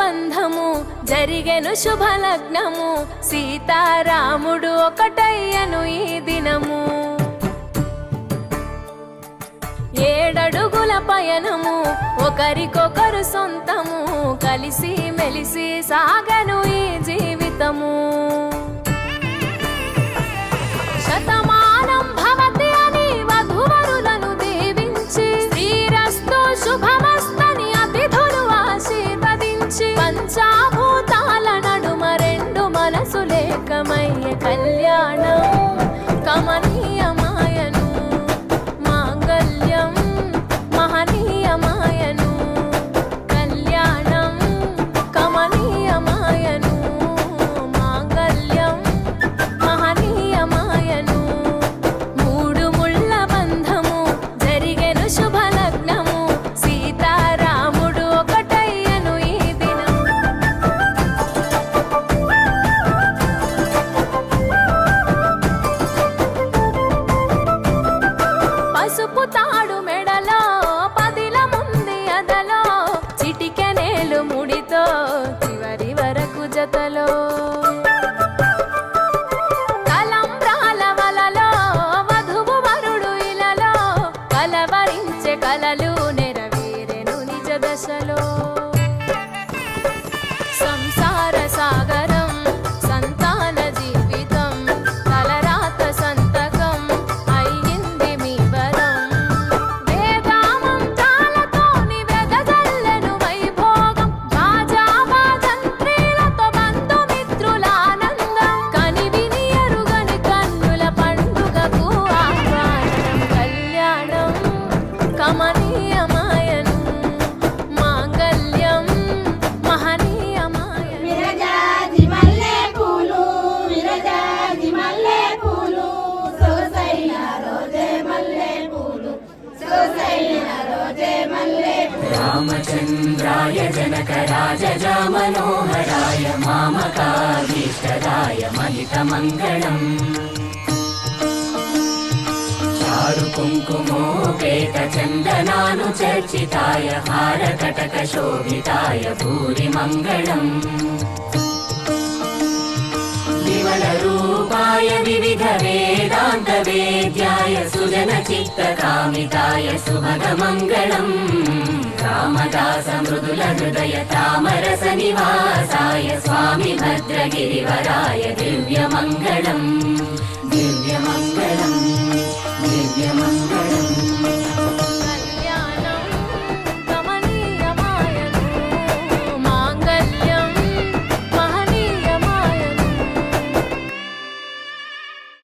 బంధము జరిగెను శుభలగ్నము సీతారాముడు ఒకటయ్యను ఈ దినము 7 అడుగుల పయనము ఒకరికొకరు సొంతము కలిసి మెలిసి సాగను ఈ జీవితము శతమానం భవతి అని వధువరులను దీవించి శ్రీరస్తు శుభమస్తని అతిథులు ఆశీర్వదించి పంచాభూతాల నడుమ 2 మనసులేకమయ్య కళ్యాణం కమనీయమాయను మాంగళ్యం మహనీయమాయను కళ్యాణం కమనీయమాయను మాంగళ్యం మహనీయమాయను 3 ముళ్ళ బంధము జరిగెను శుభలగ్నము సీతారాముడు ఒకటయ్యను ఈ దినం పసుపు తాడు మెడలో పదిలముంది అదలో చిటికెనేలు ముడితో చివరి వరకు జతలో తలంబ్రాల వలలో వధువు వరుడు ఇలలో కలవరించే కలలు నెరవేరెను నిజ దశలో సంసార సాగరం సంతాన జీవితం తలరాత సంతకం అయ్యింది మీ వరం వేదామంతాలతోని వెదజల్లెను వైభోగం భాజావాదంత్రీలతో బంధుమిత్రులానందం కనివిని ఎరుగని కన్నుల పండుగకు ఆహ్వానం కళ్యాణం కమనీయమాయను మాంగళ్యం మహనీయమాయను విరజాజి మల్లె పూలు విరజాజి మల్లె పూలు సొగసైన రోజే మల్లె పూలు సొగసైన రోజే మల్లె పూలు రామచంద్రాయ జనకరాజ మనోహరాయ మామకాభీష్టదాయ మహితమంగళం చారు కుంకుమోపేత చందనాను చర్చితాయ హారకటక శోభితాయ భూరి మంగళం విమల రూపాయ వివిధ వేదాంత వేద్యాయ సుజన చిత్త కామితాయ సుభగ మంగళం రామదాస మృదుల హృదయ తామరస నివాసాయ స్వామి భద్రగిరివరాయ దివ్యమంగళం దివ్యమంగళం దివ్యమంగళం